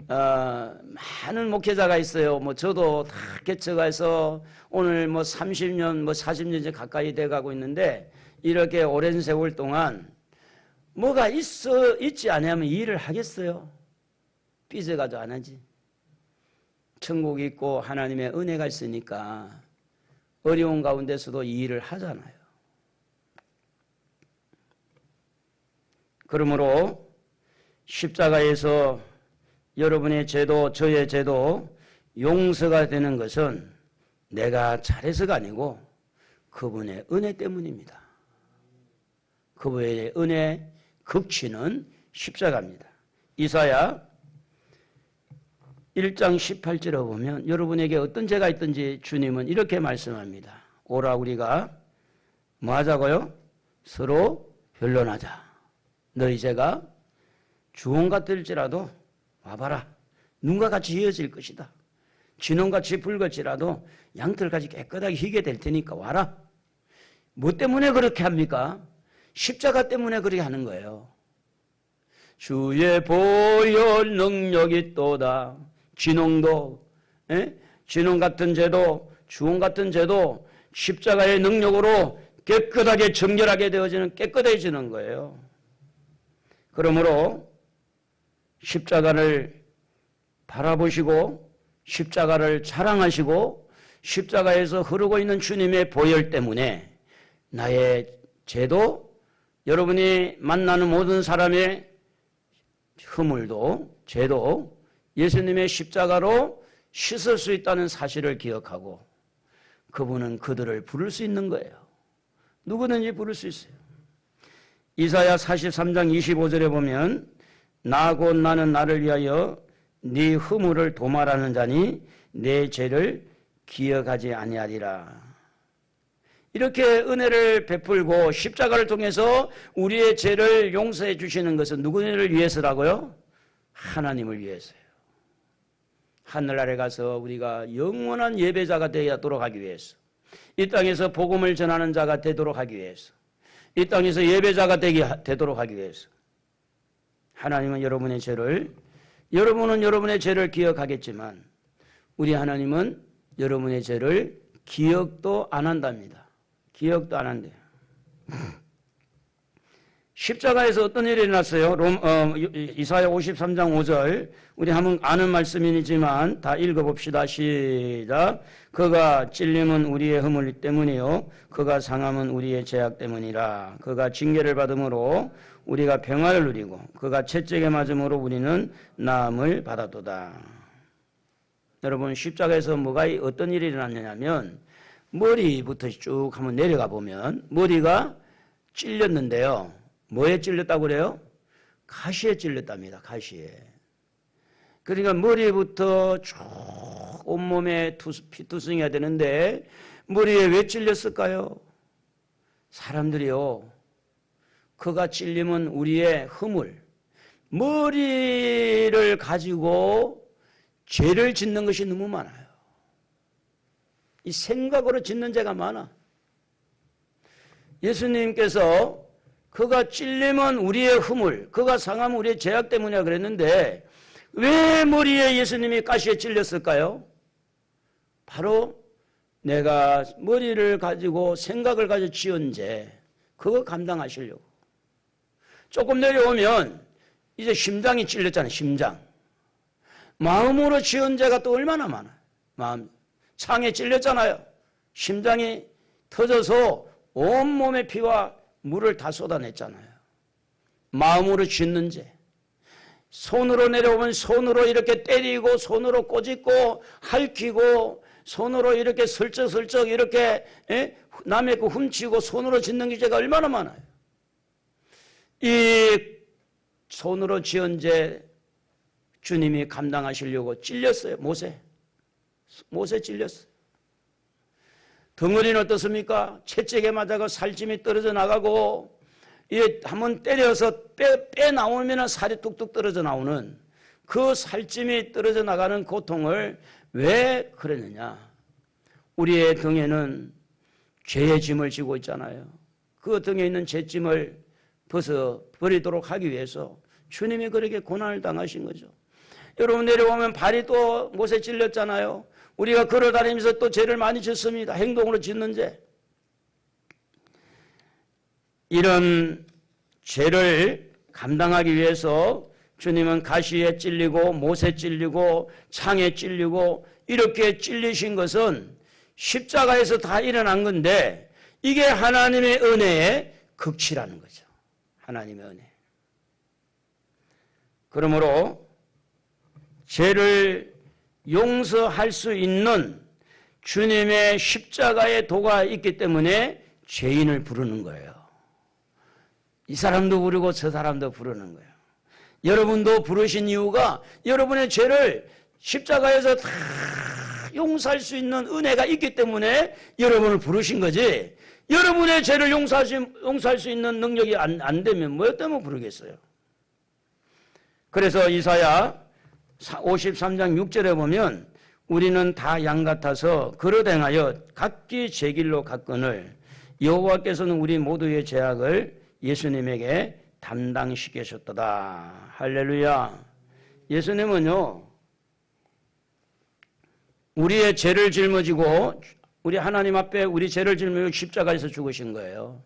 많은 목회자가 있어요. 저도 다 개척해서 오늘 30년, 40년 가까이 돼가고 있는데, 이렇게 오랜 세월 동안 뭐가 있지 않으면 일을 하겠어요? 삐져가도 안 하지. 천국이 있고 하나님의 은혜가 있으니까 어려운 가운데서도 이 일을 하잖아요. 그러므로 십자가에서 여러분의 죄도 저의 죄도 용서가 되는 것은 내가 잘해서가 아니고 그분의 은혜 때문입니다. 그분의 은혜 극치는 십자가입니다. 이사야 1장 18절에 보면 여러분에게 어떤 죄가 있든지 주님은 이렇게 말씀합니다. 오라 우리가 뭐 하자고요? 서로 변론하자. 너희 죄가 주홍 같을지라도 와봐라. 눈과 같이 이어질 것이다. 진홍같이 붉을지라도 양털같이 깨끗하게 희게 될 테니까 와라. 뭐 때문에 그렇게 합니까? 십자가 때문에 그렇게 하는 거예요. 주의 보혈 능력이 또다. 진홍도, 진홍 같은 죄도, 주홍 같은 죄도 십자가의 능력으로 깨끗하게 정결하게 되어지는, 깨끗해지는 거예요. 그러므로 십자가를 바라보시고 십자가를 자랑하시고 십자가에서 흐르고 있는 주님의 보혈 때문에 나의 죄도, 여러분이 만나는 모든 사람의 허물도, 죄도 예수님의 십자가로 씻을 수 있다는 사실을 기억하고 그분은 그들을 부를 수 있는 거예요. 누구든지 부를 수 있어요. 이사야 43장 25절에 보면 나 곧 나는 나를 위하여 네 허물을 도말하는 자니 내 죄를 기억하지 아니하리라. 이렇게 은혜를 베풀고 십자가를 통해서 우리의 죄를 용서해 주시는 것은 누구를 위해서라고요? 하나님을 위해서요. 하늘나라에 가서 우리가 영원한 예배자가 되도록 하기 위해서, 이 땅에서 복음을 전하는 자가 되도록 하기 위해서, 이 땅에서 예배자가 되도록 하기 위해서 하나님은 여러분은 여러분의 죄를 기억하겠지만 우리 하나님은 여러분의 죄를 기억도 안 한답니다. 기억도 안 한대요. 십자가에서 어떤 일이 일어났어요? 이사야 53장 5절. 우리 한번 아는 말씀이지만 다 읽어봅시다. 시작. 그가 찔림은 우리의 허물 때문이요 그가 상함은 우리의 죄악 때문이라. 그가 징계를 받음으로 우리가 평화를 누리고 그가 채찍에 맞음으로 우리는 나음을 받았도다. 여러분, 십자가에서 어떤 일이 일어났냐면 머리부터 쭉 한번 내려가 보면 머리가 찔렸는데요. 뭐에 찔렸다고 그래요? 가시에 찔렸답니다. 가시에. 그러니까 머리부터 쭉 온몸에 피투성이가 되는데 머리에 왜 찔렸을까요? 사람들이요, 그가 찔림은 우리의 허물, 머리를 가지고 죄를 짓는 것이 너무 많아요. 이 생각으로 짓는 죄가 많아. 예수님께서 그가 찔림은 우리의 허물, 그가 상함은 우리의 죄악 때문이라 그랬는데 왜 머리에 예수님이 가시에 찔렸을까요? 바로 내가 머리를 가지고 생각을 가지고 지은 죄, 그거 감당하시려고. 조금 내려오면 이제 심장이 찔렸잖아요. 심장. 마음으로 지은 죄가 또 얼마나 많아요. 마음. 창에 찔렸잖아요. 심장이 터져서 온몸의 피와 물을 다 쏟아냈잖아요. 마음으로 짓는 죄. 손으로 내려오면 손으로 이렇게 때리고 손으로 꼬집고 핥히고 손으로 이렇게 슬쩍슬쩍 이렇게 남의 거 훔치고 손으로 짓는 게 죄가 얼마나 많아요. 이 손으로 지은 죄 주님이 감당하시려고 찔렸어요. 못에 찔렸어요. 덩어리는 어떻습니까? 채찍에 맞아서 살찜이 떨어져 나가고 이게 한번 때려서 빼 나오면 살이 뚝뚝 떨어져 나오는 그 살찜이 떨어져 나가는 고통을 왜 그랬느냐? 우리의 등에는 죄의 짐을 지고 있잖아요. 그 등에 있는 죄짐을 버리도록 하기 위해서 주님이 그렇게 고난을 당하신 거죠. 여러분, 내려오면 발이 또 못에 찔렸잖아요. 우리가 걸어다니면서 또 죄를 많이 짓습니다. 행동으로 짓는 죄. 이런 죄를 감당하기 위해서 주님은 가시에 찔리고 못에 찔리고 창에 찔리고 이렇게 찔리신 것은 십자가에서 다 일어난 건데 이게 하나님의 은혜의 극치라는 거죠. 하나님의 은혜. 그러므로 죄를 용서할 수 있는 주님의 십자가의 도가 있기 때문에 죄인을 부르는 거예요. 이 사람도 부르고 저 사람도 부르는 거예요. 여러분도 부르신 이유가 여러분의 죄를 십자가에서 다 용서할 수 있는 은혜가 있기 때문에 여러분을 부르신 거지, 여러분의 죄를 용서할 수 있는 능력이 안 되면 뭐 때문에 부르겠어요? 그래서 이사야 53장 6절에 보면 우리는 다 양 같아서 그릇 행하여 각기 제 길로 갔거늘 여호와께서는 우리 모두의 죄악을 예수님에게 담당시키셨도다. 할렐루야. 예수님은요, 우리의 죄를 짊어지고 우리 하나님 앞에 우리 죄를 짊어지고 십자가에서 죽으신 거예요.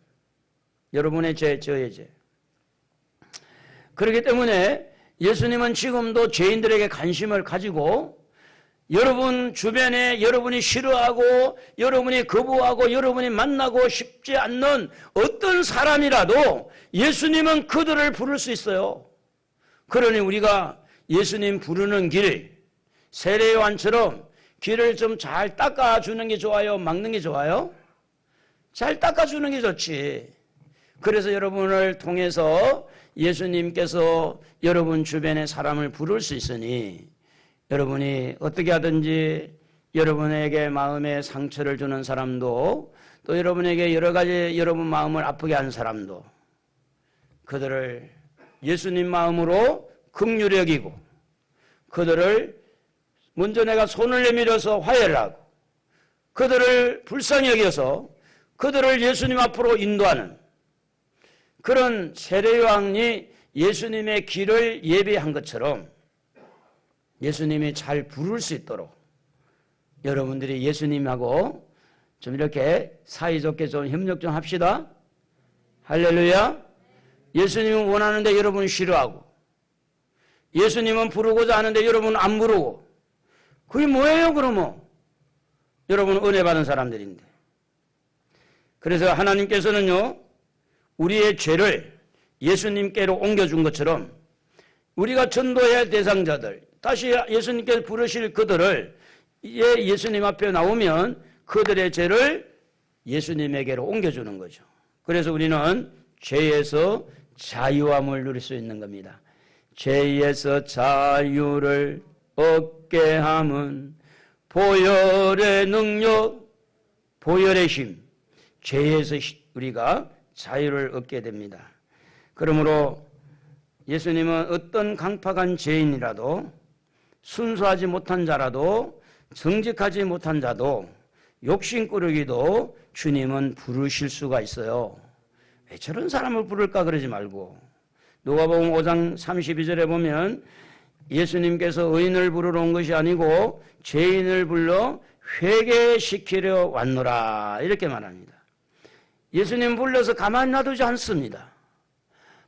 여러분의 죄, 저의 죄. 그렇기 때문에 예수님은 지금도 죄인들에게 관심을 가지고 여러분 주변에 여러분이 싫어하고 여러분이 거부하고 여러분이 만나고 싶지 않는 어떤 사람이라도 예수님은 그들을 부를 수 있어요. 그러니 우리가 예수님 부르는 길, 세례요한처럼 길을 좀 잘 닦아주는 게 좋아요? 막는 게 좋아요? 잘 닦아주는 게 좋지. 그래서 여러분을 통해서 예수님께서 여러분 주변의 사람을 부를 수 있으니 여러분이 어떻게 하든지 여러분에게 마음에 상처를 주는 사람도 또 여러분에게 여러 가지 여러분 마음을 아프게 한 사람도 그들을 예수님 마음으로 긍휼히 여기고 그들을 먼저 내가 손을 내밀어서 화해를 하고 그들을 불쌍히 여겨서 그들을 예수님 앞으로 인도하는 그런 세례요한이 예수님의 길을 예비한 것처럼 예수님이 잘 부를 수 있도록 여러분들이 예수님하고 좀 이렇게 사이좋게 좀 협력 좀 합시다. 할렐루야. 예수님은 원하는데 여러분은 싫어하고, 예수님은 부르고자 하는데 여러분은 안 부르고, 그게 뭐예요 그러면? 여러분은 은혜 받은 사람들인데. 그래서 하나님께서는요, 우리의 죄를 예수님께로 옮겨준 것처럼 우리가 전도의 대상자들, 다시 예수님께서 부르실 그들을 예수님 앞에 나오면 그들의 죄를 예수님에게로 옮겨주는 거죠. 그래서 우리는 죄에서 자유함을 누릴 수 있는 겁니다. 죄에서 자유를 얻게 함은 보혈의 능력, 보혈의 힘, 죄에서 우리가 자유를 얻게 됩니다. 그러므로 예수님은 어떤 강팍한 죄인이라도, 순수하지 못한 자라도, 정직하지 못한 자도, 욕심꾸러기도 주님은 부르실 수가 있어요. 왜 저런 사람을 부를까 그러지 말고, 누가복음 5장 32절에 보면 예수님께서 의인을 부르러 온 것이 아니고 죄인을 불러 회개시키려 왔노라, 이렇게 말합니다. 예수님 불러서 가만히 놔두지 않습니다.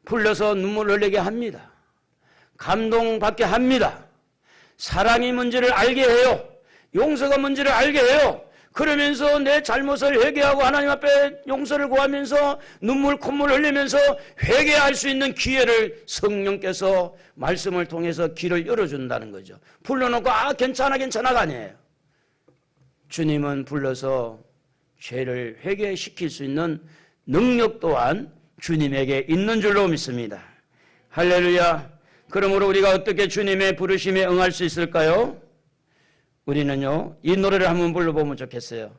불러서 눈물 흘리게 합니다. 감동받게 합니다. 사랑이 뭔지를 알게 해요. 용서가 뭔지를 알게 해요. 그러면서 내 잘못을 회개하고 하나님 앞에 용서를 구하면서 눈물 콧물 흘리면서 회개할 수 있는 기회를 성령께서 말씀을 통해서 길을 열어준다는 거죠. 불러놓고 괜찮아가 아니에요. 주님은 불러서 죄를 회개시킬 수 있는 능력 또한 주님에게 있는 줄로 믿습니다. 할렐루야. 그러므로 우리가 어떻게 주님의 부르심에 응할 수 있을까요? 우리는요, 이 노래를 한번 불러보면 좋겠어요.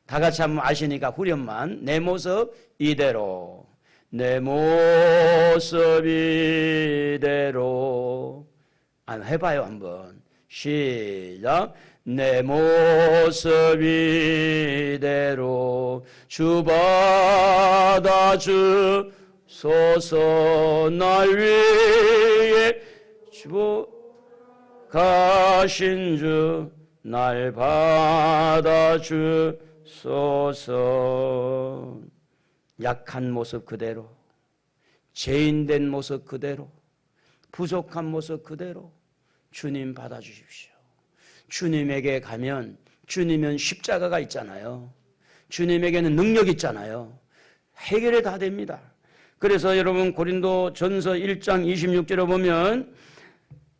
다 같이 한번 아시니까 후렴만. 내 모습 이대로, 내 모습 이대로. 해봐요 한번. 시작. 내 모습 이대로 주 받아주소서. 날 위해 주 가신 주 날 받아주소서. 약한 모습 그대로, 죄인된 모습 그대로, 부족한 모습 그대로 주님 받아주십시오. 주님에게 가면 주님은 십자가가 있잖아요. 주님에게는 능력 있잖아요. 해결이 다 됩니다. 그래서 여러분 고린도 전서 1장 26절에 보면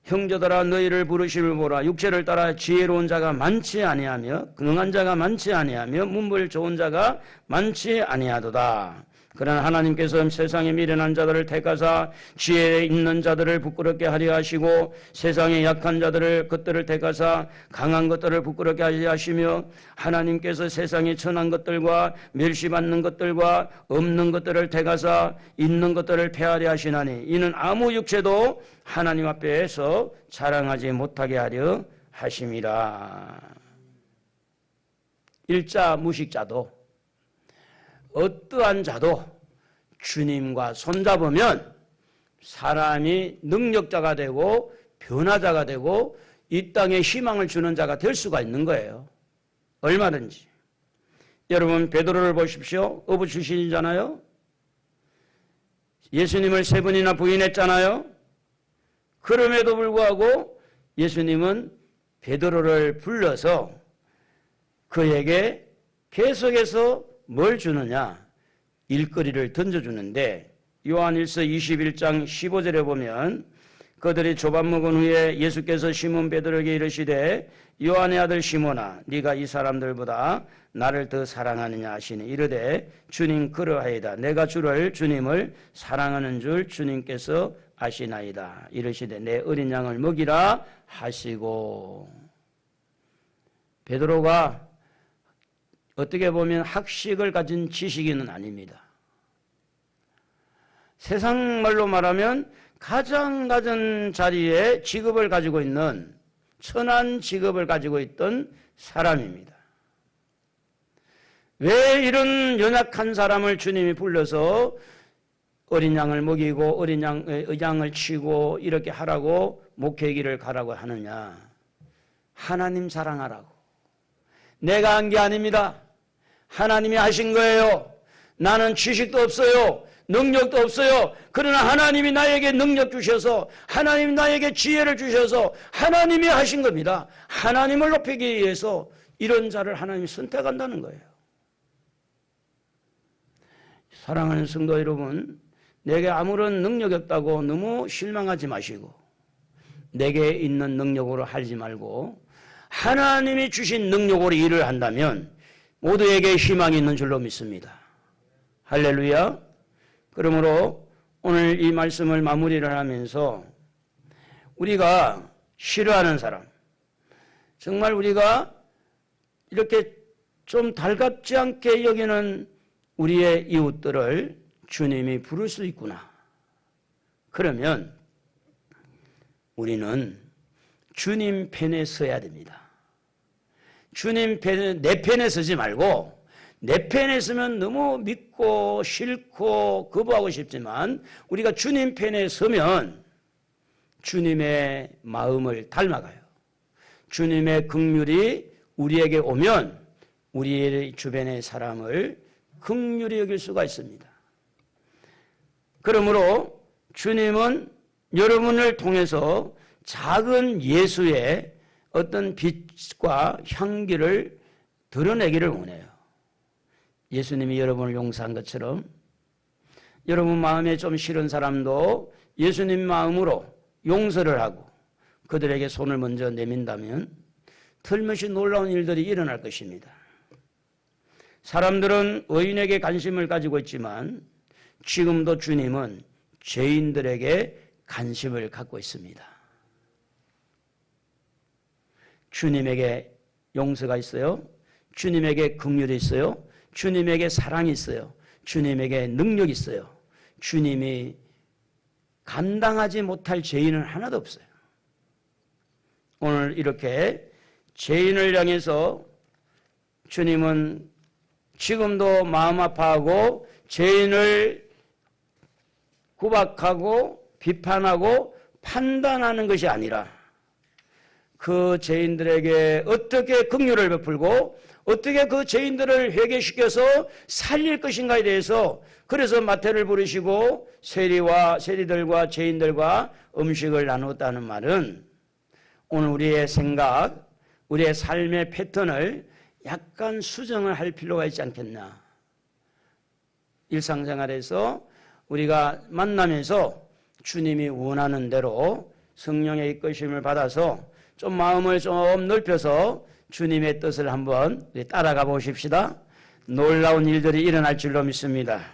형제들아 너희를 부르심을 보라. 육체를 따라 지혜로운 자가 많지 아니하며 능한 자가 많지 아니하며 문벌 좋은 자가 많지 아니하도다. 그러나 하나님께서 세상에 미련한 자들을 택하사 지혜 있는 자들을 부끄럽게 하려 하시고 세상에 약한 자들을 것들을 택하사 강한 것들을 부끄럽게 하려 하시며 하나님께서 세상에 천한 것들과 멸시받는 것들과 없는 것들을 택하사 있는 것들을 폐하려 하시나니 이는 아무 육체도 하나님 앞에서 자랑하지 못하게 하려 하심이라. 일자 무식자도 어떠한 자도 주님과 손잡으면 사람이 능력자가 되고 변화자가 되고 이 땅에 희망을 주는 자가 될 수가 있는 거예요. 얼마든지. 여러분 베드로를 보십시오. 어부 출신이잖아요. 예수님을 3번이나 부인했잖아요. 그럼에도 불구하고 예수님은 베드로를 불러서 그에게 계속해서 뭘 주느냐? 일거리를 던져주는데 요한일서 21장 15절에 보면 그들이 조밥 먹은 후에 예수께서 시몬 베드로에게 이르시되 요한의 아들 시몬아 네가 이 사람들보다 나를 더 사랑하느냐 하시니 이르되 주님 그러하이다. 내가 주님을 사랑하는 줄 주님께서 아시나이다. 이르시되 내 어린 양을 먹이라 하시고. 베드로가 어떻게 보면 학식을 가진 지식인은 아닙니다. 세상 말로 말하면 가장 낮은 자리에 직업을 가지고 있는 천한 직업을 가지고 있던 사람입니다. 왜 이런 연약한 사람을 주님이 불러서 어린 양을 먹이고 어린 양을 치고 이렇게 하라고 목회기를 가라고 하느냐? 하나님 사랑하라고. 내가 한 게 아닙니다. 하나님이 하신 거예요. 나는 지식도 없어요. 능력도 없어요. 그러나 하나님이 나에게 능력 주셔서 하나님이 나에게 지혜를 주셔서 하나님이 하신 겁니다. 하나님을 높이기 위해서 이런 자를 하나님이 선택한다는 거예요. 사랑하는 성도 여러분, 내게 아무런 능력이 없다고 너무 실망하지 마시고 내게 있는 능력으로 하지 말고 하나님이 주신 능력으로 일을 한다면 모두에게 희망이 있는 줄로 믿습니다. 할렐루야. 그러므로 오늘 이 말씀을 마무리를 하면서 우리가 싫어하는 사람, 정말 우리가 이렇게 좀 달갑지 않게 여기는 우리의 이웃들을 주님이 부를 수 있구나. 그러면 우리는 주님 편에 서야 됩니다. 주님 편에, 내 편에 서지 말고 내 편에 서면 너무 믿고 싫고 거부하고 싶지만 우리가 주님 편에 서면 주님의 마음을 닮아가요. 주님의 긍휼이 우리에게 오면 우리의 주변의 사람을 긍휼히 여길 수가 있습니다. 그러므로 주님은 여러분을 통해서 작은 예수의 어떤 빛과 향기를 드러내기를 원해요. 예수님이 여러분을 용서한 것처럼 여러분 마음에 좀 싫은 사람도 예수님 마음으로 용서를 하고 그들에게 손을 먼저 내민다면 틀림없이 놀라운 일들이 일어날 것입니다. 사람들은 의인에게 관심을 가지고 있지만 지금도 주님은 죄인들에게 관심을 갖고 있습니다. 주님에게 용서가 있어요. 주님에게 긍휼이 있어요. 주님에게 사랑이 있어요. 주님에게 능력이 있어요. 주님이 감당하지 못할 죄인은 하나도 없어요. 오늘 이렇게 죄인을 향해서 주님은 지금도 마음 아파하고 죄인을 구박하고 비판하고 판단하는 것이 아니라 그 죄인들에게 어떻게 긍휼을 베풀고 어떻게 그 죄인들을 회개시켜서 살릴 것인가에 대해서 그래서 마태를 부르시고 세리들과 죄인들과 음식을 나누었다는 말은 오늘 우리의 생각, 우리의 삶의 패턴을 약간 수정을 할 필요가 있지 않겠나. 일상생활에서 우리가 만나면서 주님이 원하는 대로 성령의 이끄심을 받아서 좀 마음을 좀 넓혀서 주님의 뜻을 한번 따라가 보십시다. 놀라운 일들이 일어날 줄로 믿습니다.